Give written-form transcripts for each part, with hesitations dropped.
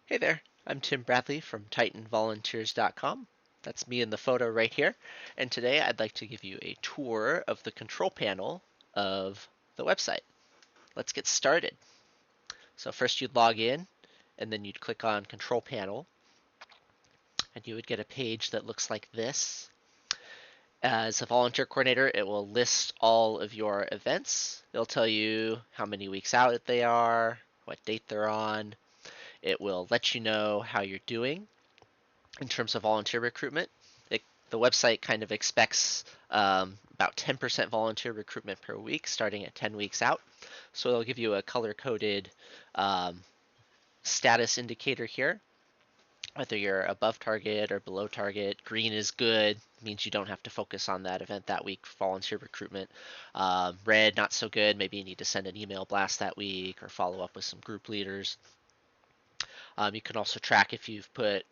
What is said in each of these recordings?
Hey there, I'm Tim Bradley from TitanVolunteers.com. That's me in the photo right here. And today I'd like to give you a tour of the control panel of the website. Let's get started. So first you'd log in and then you'd click on Control Panel and you would get a page that looks like this. As a volunteer coordinator, it will list all of your events. It'll tell you how many weeks out they are, what date they're on. It will let you know how you're doing in terms of volunteer recruitment. The website kind of expects about 10% volunteer recruitment per week, starting at 10 weeks out. So it'll give you a color-coded um, status indicator here, whether you're above target or below target. Green is good, means you don't have to focus on that event that week for volunteer recruitment. Red, not so good, maybe you need to send an email blast that week or follow up with some group leaders. You can also track if you've put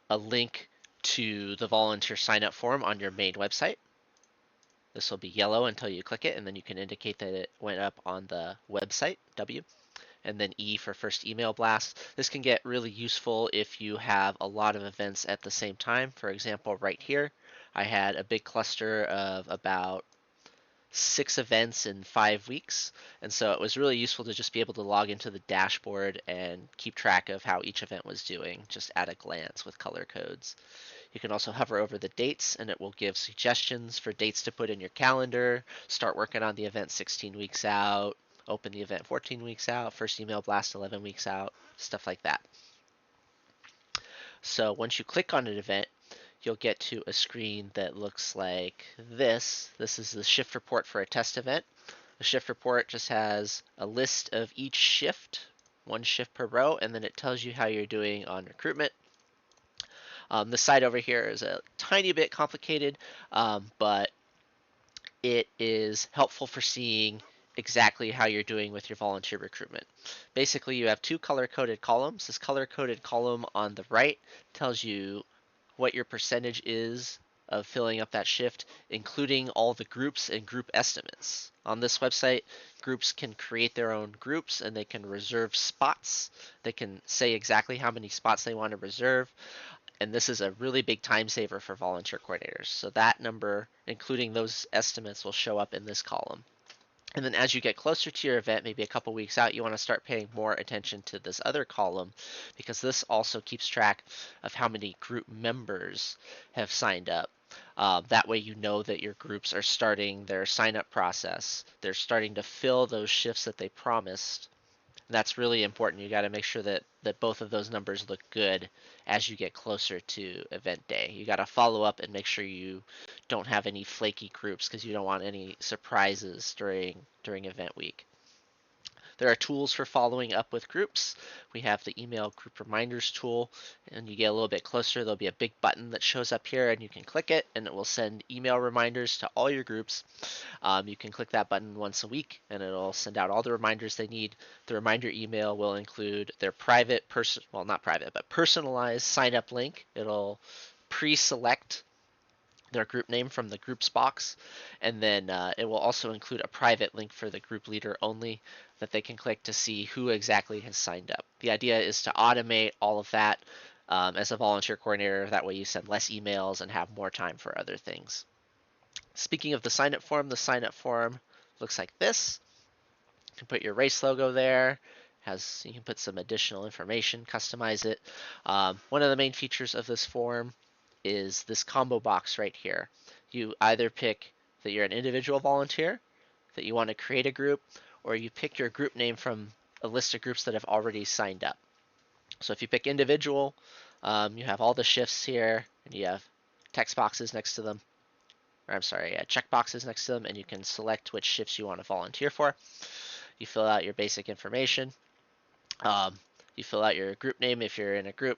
a link to the volunteer sign up form on your main website. This will be yellow until you click it, and then you can indicate that it went up on the website, W, and then E for first email blast. This can get really useful if you have a lot of events at the same time. For example, right here, I had a big cluster of about 6 events in 5 weeks, and so it was really useful to just be able to log into the dashboard and keep track of how each event was doing just at a glance with color codes. You can also hover over the dates and it will give suggestions for dates to put in your calendar. Start working on the event 16 weeks out, open the event 14 weeks out, first email blast 11 weeks out, stuff like that. So once you click on an event, you'll get to a screen that looks like this. This is the shift report for a test event. The shift report just has a list of each shift, one shift per row, and then it tells you how you're doing on recruitment. The site over here is a tiny bit complicated, but it is helpful for seeing exactly how you're doing with your volunteer recruitment. Basically, you have 2 color-coded columns. This color-coded column on the right tells you what your percentage is of filling up that shift, including all the groups and group estimates. On this website, groups can create their own groups and they can reserve spots. They can say exactly how many spots they want to reserve. And this is a really big time saver for volunteer coordinators. So that number, including those estimates, will show up in this column. And then as you get closer to your event, maybe a couple weeks out, you want to start paying more attention to this other column because this also keeps track of how many group members have signed up. That way you know that your groups are starting their sign up process. They're starting to fill those shifts that they promised. That's really important. You got to make sure that both of those numbers look good as you get closer to event day. You got to follow up and make sure you don't have any flaky groups because you don't want any surprises during event week. There are tools for following up with groups. We have the email group reminders tool, and you get a little bit closer, there'll be a big button that shows up here, and you can click it, and it will send email reminders to all your groups. You can click that button once a week, and it'll send out all the reminders they need. The reminder email will include their private, well, not private, but personalized sign up link. It'll pre-select their group name from the groups box, and then it will also include a private link for the group leader only that they can click to see who exactly has signed up. The idea is to automate all of that as a volunteer coordinator. That way you send less emails and have more time for other things. Speaking of the sign-up form looks like this. You can put your race logo there. You can put some additional information, customize it. One of the main features of this form is this combo box right here. You either pick that you're an individual volunteer, that you want to create a group, or you pick your group name from a list of groups that have already signed up. So if you pick individual, you have all the shifts here, and you have text boxes next to them. Or I'm sorry, check boxes next to them, and you can select which shifts you want to volunteer for. You fill out your basic information. You fill out your group name if you're in a group.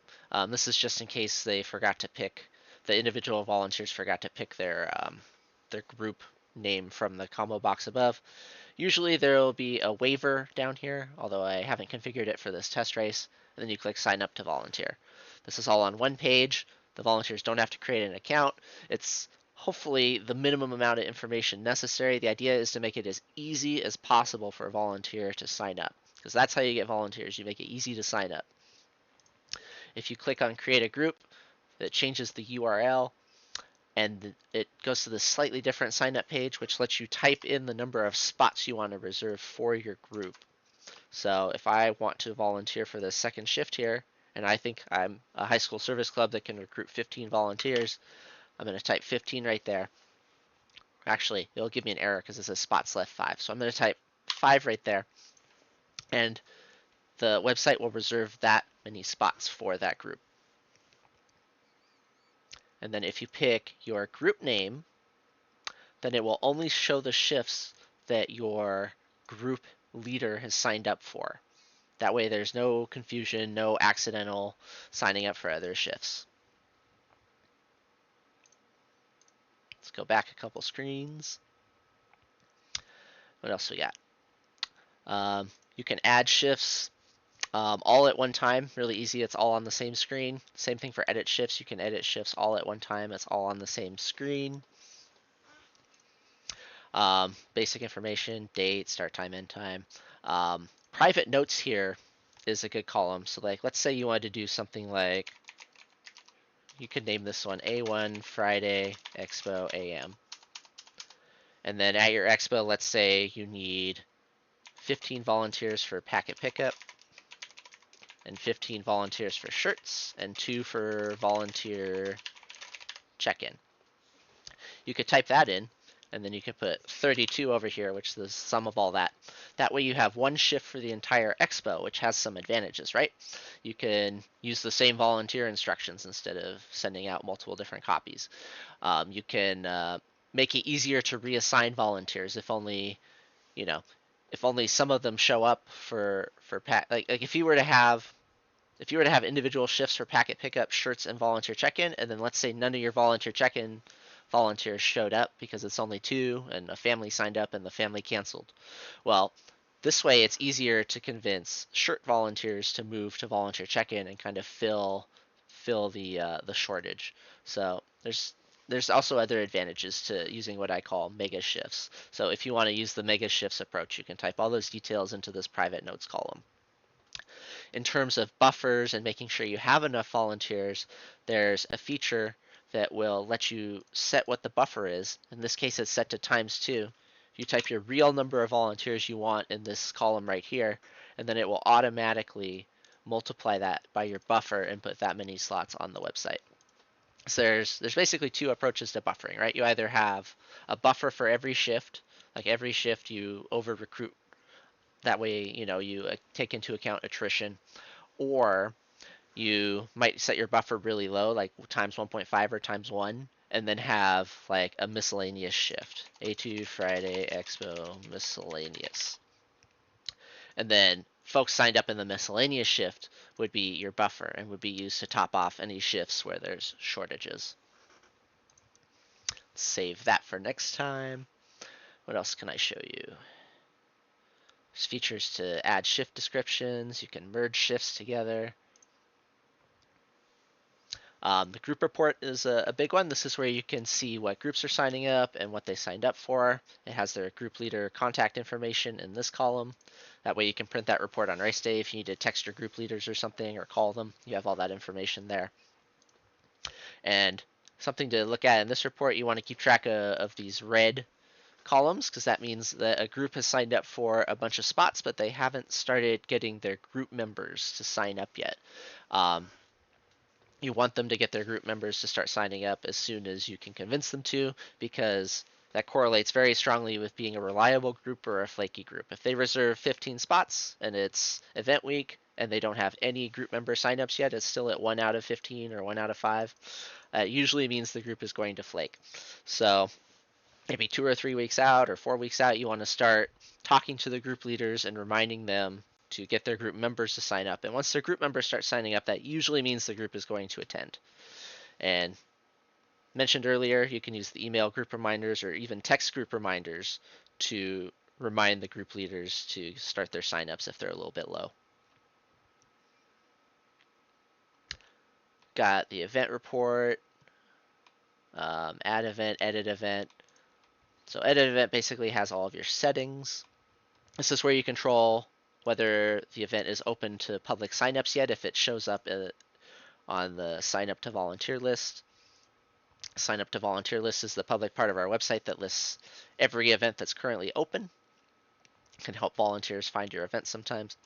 This is just in case they forgot to pick, the individual volunteers forgot to pick their group name from the combo box above. Usually there will be a waiver down here, although I haven't configured it for this test race, and then you click sign up to volunteer. This is all on one page. The volunteers don't have to create an account. It's hopefully the minimum amount of information necessary. The idea is to make it as easy as possible for a volunteer to sign up, because that's how you get volunteers. You make it easy to sign up. If you click on create a group, it changes the URL and it goes to this slightly different sign up page, which lets you type in the number of spots you want to reserve for your group. So if I want to volunteer for the second shift here, and I think I'm a high school service club that can recruit 15 volunteers, I'm going to type 15 right there. Actually, it'll give me an error because it says spots left 5. So I'm going to type 5 right there. And the website will reserve that many spots for that group. And then if you pick your group name, then it will only show the shifts that your group leader has signed up for. That way there's no confusion, no accidental signing up for other shifts. Let's go back a couple screens. What else we got? You can add shifts all at one time, really easy. It's all on the same screen. Same thing for edit shifts. You can edit shifts all at one time. It's all on the same screen. Basic information, date, start time, end time. Private notes here is a good column. So like, let's say you wanted to do something like, you could name this one A1 Friday Expo AM. And then at your expo, let's say you need 15 volunteers for packet pickup, and 15 volunteers for shirts, and 2 for volunteer check-in. You could type that in, and then you could put 32 over here, which is the sum of all that. That way you have one shift for the entire expo, which has some advantages, right? You can use the same volunteer instructions instead of sending out multiple different copies. You can make it easier to reassign volunteers if only, you know, if only some of them show up for like if you were to have individual shifts for packet pickup, shirts, and volunteer check-in, and then let's say none of your volunteer check-in volunteers showed up because it's only 2 and a family signed up and the family canceled. Well, this way it's easier to convince shirt volunteers to move to volunteer check-in and kind of fill the shortage. So there's also other advantages to using what I call mega shifts. So if you want to use the mega shifts approach, you can type all those details into this private notes column. In terms of buffers and making sure you have enough volunteers, there's a feature that will let you set what the buffer is. In this case, it's set to ×2. You type your real number of volunteers you want in this column right here, and then it will automatically multiply that by your buffer and put that many slots on the website. So there's basically 2 approaches to buffering, right? You either have a buffer for every shift, like every shift you over recruit. That way, you take into account attrition, or you might set your buffer really low, like ×1.5 or ×1, and then have like a miscellaneous shift, A2 Friday Expo miscellaneous. And then folks signed up in the miscellaneous shift would be your buffer and would be used to top off any shifts where there's shortages. Save that for next time. What else can I show you? There's features to add shift descriptions. You can merge shifts together. The group report is a big one. This is where you can see what groups are signing up and what they signed up for. It has their group leader contact information in this column. That way you can print that report on race day if you need to text your group leaders or something or call them. You have all that information there. And something to look at in this report, you want to keep track of these red columns, because that means that a group has signed up for a bunch of spots, but they haven't started getting their group members to sign up yet. You want them to get their group members to start signing up as soon as you can convince them to, because that correlates very strongly with being a reliable group or a flaky group. If they reserve 15 spots and it's event week and they don't have any group member signups yet, it's still at 1 out of 15 or 1 out of 5, it usually means the group is going to flake. So maybe 2 or 3 weeks out or 4 weeks out, you want to start talking to the group leaders and reminding them to get their group members to sign up. And once their group members start signing up, that usually means the group is going to attend. And mentioned earlier, you can use the email group reminders or even text group reminders to remind the group leaders to start their signups if they're a little bit low. Got the event report, add event, edit event. So edit event basically has all of your settings. This is where you control whether the event is open to public signups yet, if it shows up on the sign up to volunteer list. Sign up to volunteer list is the public part of our website that lists every event that's currently open. It can help volunteers find your event sometimes.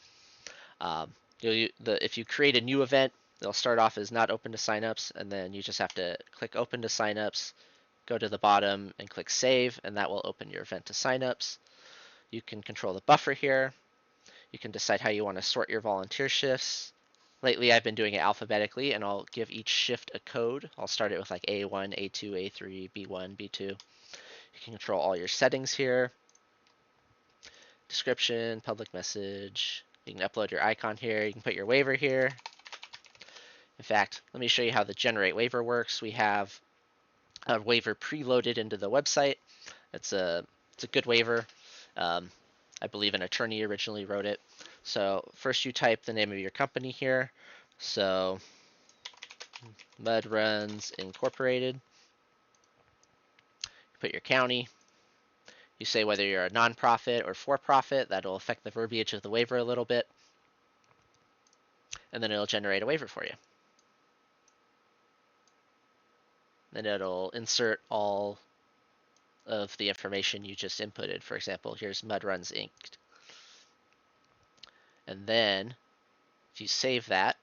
If you create a new event, they'll start off as not open to signups, and then you just have to click open to signups, go to the bottom and click save, and that will open your event to signups. You can control the buffer here. You can decide how you want to sort your volunteer shifts. Lately, I've been doing it alphabetically, and I'll give each shift a code. I'll start it with like A1, A2, A3, B1, B2. You can control all your settings here. Description, public message. You can upload your icon here. You can put your waiver here. In fact, let me show you how the generate waiver works. We have a waiver preloaded into the website. It's a good waiver. I believe an attorney originally wrote it. So first you type the name of your company here. So Mud Runs Incorporated. You put your county. You say whether you're a nonprofit or for-profit. That'll affect the verbiage of the waiver a little bit. And then it'll generate a waiver for you. Then it'll insert all of the information you just inputted. For example, here's Mud Runs Inc. And then if you save that,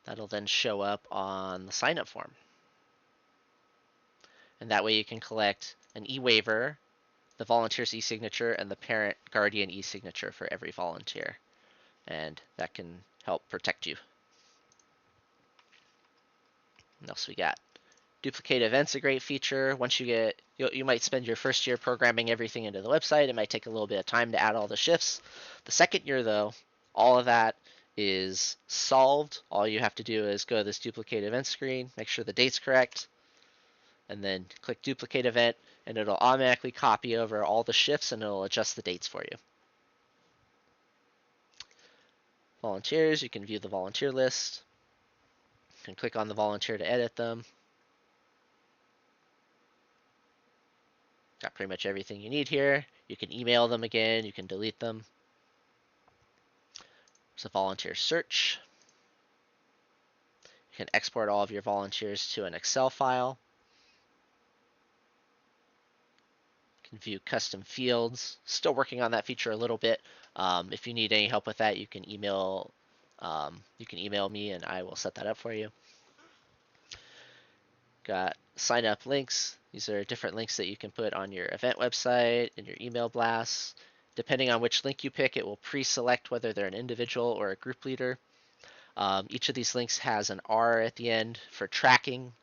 that'll then show up on the sign-up form. And that way you can collect an e-waiver, the volunteer's e-signature, and the parent guardian e-signature for every volunteer. And that can help protect you. What else we got? Duplicate events, a great feature. Once you get, you might spend your first year programming everything into the website. It might take a little bit of time to add all the shifts. The second year, though, all of that is solved. All you have to do is go to this duplicate event screen, make sure the date's correct, and then click duplicate event, and it'll automatically copy over all the shifts and it'll adjust the dates for you. Volunteers, you can view the volunteer list. You can click on the volunteer to edit them. Got pretty much everything you need here. You can email them again, you can delete them. There's a volunteer search. You can export all of your volunteers to an Excel file. You can view custom fields. Still working on that feature a little bit. If you need any help with that, you can email me and I will set that up for you. Got sign up links. These are different links that you can put on your event website, in your email blasts. Depending on which link you pick, it will pre-select whether they're an individual or a group leader. Each of these links has an R at the end for tracking,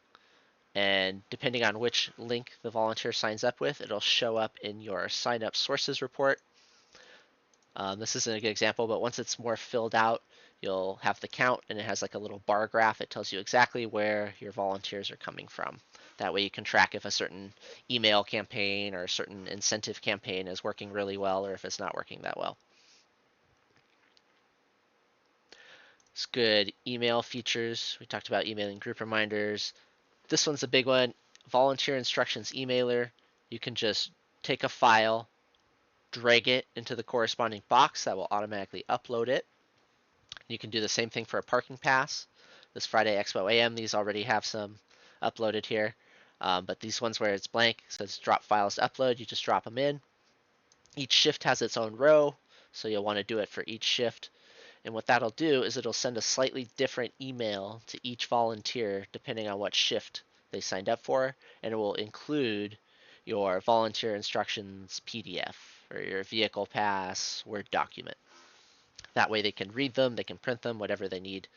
and depending on which link the volunteer signs up with, it'll show up in your sign up sources report. This isn't a good example, but once it's more filled out, you'll have the count and it has like a little bar graph. It tells you exactly where your volunteers are coming from. That way you can track if a certain email campaign or a certain incentive campaign is working really well or if it's not working that well. It's good email features. We talked about emailing group reminders. This one's a big one. Volunteer instructions emailer. You can just take a file, drag it into the corresponding box that will automatically upload it. You can do the same thing for a parking pass. This Friday Expo AM, these already have some uploaded here. But these ones where it's blank, says drop files to upload, you just drop them in. Each shift has its own row, so you'll want to do it for each shift. And what that'll do is it'll send a slightly different email to each volunteer depending on what shift they signed up for, and it will include your volunteer instructions PDF or your vehicle pass Word document. That way they can read them, they can print them, whatever they need.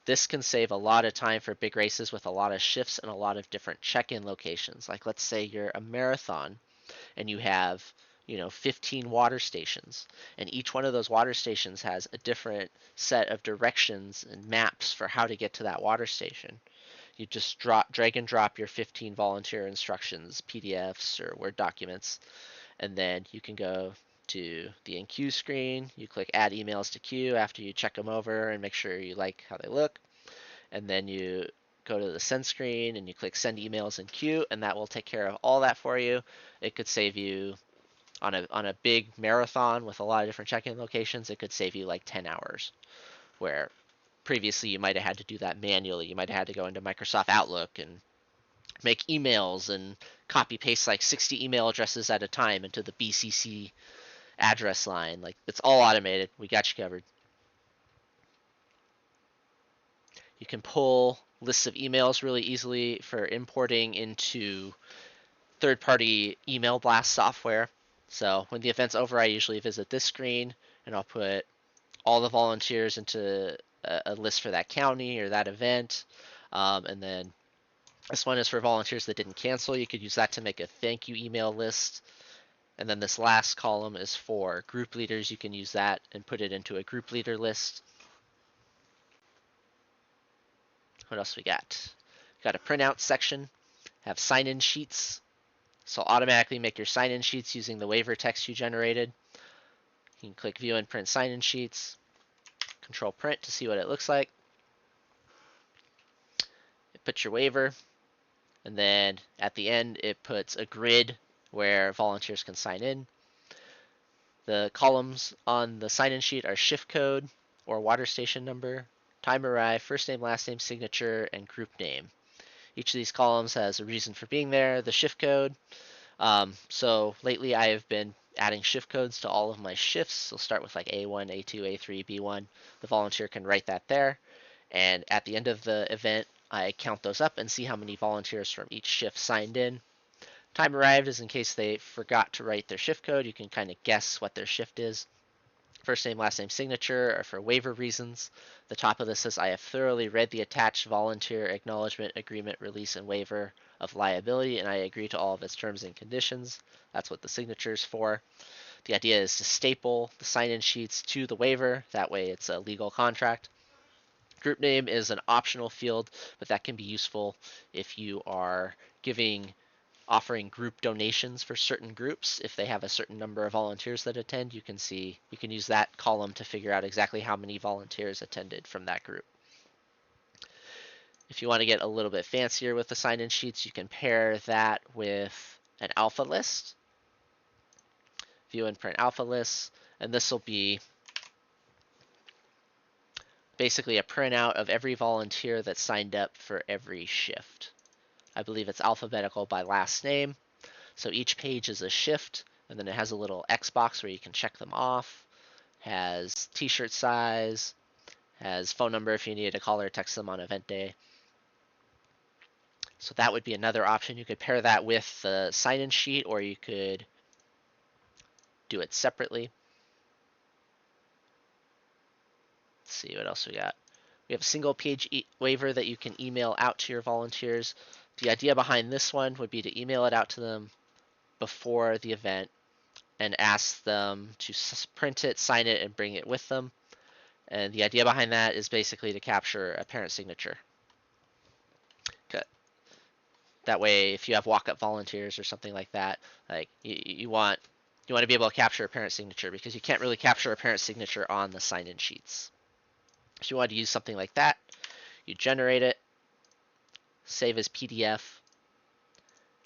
This can save a lot of time for big races with a lot of shifts and a lot of different check-in locations. Like let's say you're a marathon and you have 15 water stations, and each one of those water stations has a different set of directions and maps for how to get to that water station. You just drag and drop your 15 volunteer instructions, PDFs or Word documents, and then you can go to the in-queue screen. You click add emails to queue after you check them over and make sure you like how they look. And then you go to the send screen and you click send emails in queue, and that will take care of all that for you. It could save you on a big marathon with a lot of different check-in locations. It could save you like 10 hours, where previously you might have had to do that manually. You might have had to go into Microsoft Outlook and make emails and copy paste like 60 email addresses at a time into the BCC address line. Like, it's all automated. We got you covered. You can pull lists of emails really easily for importing into third-party email blast software. So when the event's over, I usually visit this screen and I'll put all the volunteers into a list for that county or that event. And then this one is for volunteers that didn't cancel. You could use that to make a thank you email list. And then this last column is for group leaders. You can use that and put it into a group leader list. What else we got? Got a printout section, have sign-in sheets. So automatically make your sign-in sheets using the waiver text you generated. You can click view and print sign-in sheets. Control print to see what it looks like. It puts your waiver, and then at the end it puts a grid where volunteers can sign in. The columns on the sign-in sheet are shift code or water station number, time arrived, first name, last name, signature, and group name. Each of these columns has a reason for being there. The shift code. So lately I have been adding shift codes to all of my shifts. So start with like A1, A2, A3, B1. The volunteer can write that there. And at the end of the event, I count those up and see how many volunteers from each shift signed in. Time arrived is in case they forgot to write their shift code. You can kind of guess what their shift is. First name, last name, signature are for waiver reasons. The top of this says, I have thoroughly read the attached volunteer acknowledgement, agreement, release, and waiver of liability, and I agree to all of its terms and conditions. That's what the signature is for. The idea is to staple the sign-in sheets to the waiver. That way it's a legal contract. Group name is an optional field, but that can be useful if you are offering group donations for certain groups. If they have a certain number of volunteers that attend, you can use that column to figure out exactly how many volunteers attended from that group. If you want to get a little bit fancier with the sign-in sheets, you can pair that with an alpha list. View and print alpha lists, and this will be basically a printout of every volunteer that signed up for every shift. I believe it's alphabetical by last name. So each page is a shift, and then it has a little X box where you can check them off. Has t-shirt size, has phone number if you need to call or text them on event day. So that would be another option. You could pair that with the sign-in sheet, or you could do it separately. Let's see what else we got. We have a single page waiver that you can email out to your volunteers. The idea behind this one would be to email it out to them before the event and ask them to print it, sign it, and bring it with them. And the idea behind that is basically to capture a parent signature. Okay. That way, if you have walk-up volunteers or something like that, like you want to be able to capture a parent signature, because you can't really capture a parent signature on the sign-in sheets. If you want to use something like that, you generate it, save as PDF,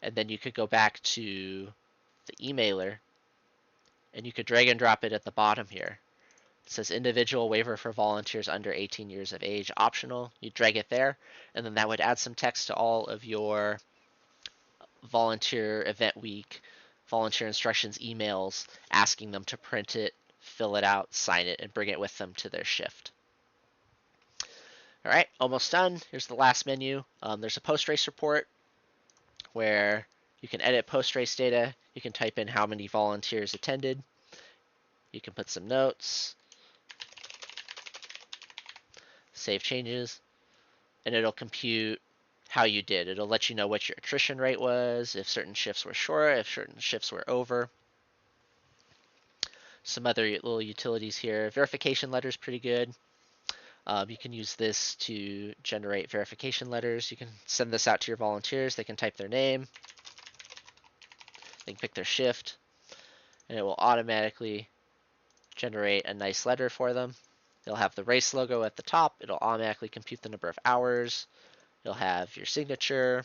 and then you could go back to the emailer and you could drag and drop it at the bottom here. It says individual waiver for volunteers under 18 years of age, optional. You drag it there, and then that would add some text to all of your volunteer event week, volunteer instructions emails, asking them to print it, fill it out, sign it, and bring it with them to their shift. All right, almost done. Here's the last menu. There's a post-race report where you can edit post-race data. You can type in how many volunteers attended. You can put some notes, save changes, and it'll compute how you did. It'll let you know what your attrition rate was, if certain shifts were short, if certain shifts were over. Some other little utilities here. Verification letter is pretty good. You can use this to generate verification letters. You can send this out to your volunteers. They can type their name. They can pick their shift, and it will automatically generate a nice letter for them. It'll have the race logo at the top. It'll automatically compute the number of hours. You'll have your signature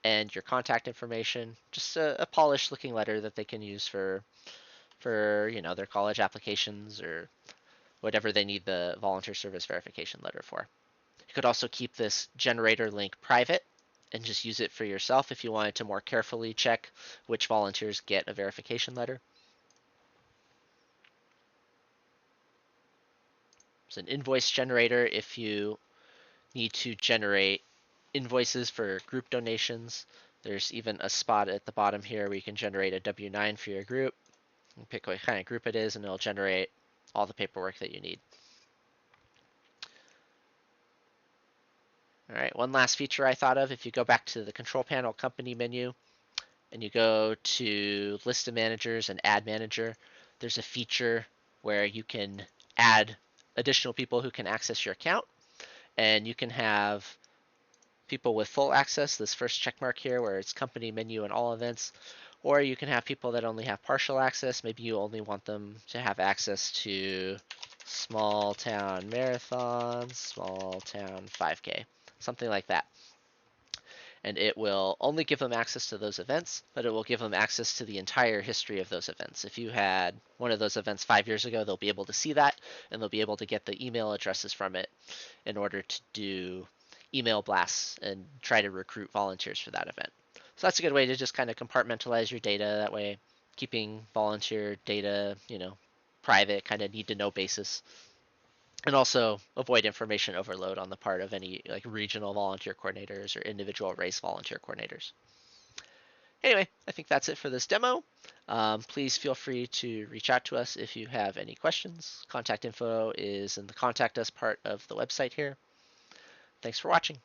and your contact information. Just a polished looking letter that they can use for their college applications or whatever they need the volunteer service verification letter for. You could also keep this generator link private and just use it for yourself if you wanted to more carefully check which volunteers get a verification letter. It's an invoice generator if you need to generate invoices for group donations. There's even a spot at the bottom here where you can generate a W-9 for your group. You pick what kind of group it is and it'll generate all the paperwork that you need. All right, one last feature I thought of, if you go back to the control panel company menu and you go to list of managers and add manager, there's a feature where you can add additional people who can access your account, and you can have people with full access, this first check mark here where it's company menu and all events, or you can have people that only have partial access. Maybe you only want them to have access to small town marathon, small town 5K, something like that. And it will only give them access to those events, but it will give them access to the entire history of those events. If you had one of those events 5 years ago, they'll be able to see that, and they'll be able to get the email addresses from it in order to do email blasts and try to recruit volunteers for that event. So that's a good way to just kind of compartmentalize your data. That way, keeping volunteer data, private, kind of need to know basis, and also avoid information overload on the part of any like regional volunteer coordinators or individual race volunteer coordinators. Anyway, I think that's it for this demo. Please feel free to reach out to us if you have any questions. Contact info is in the contact us part of the website here. Thanks for watching.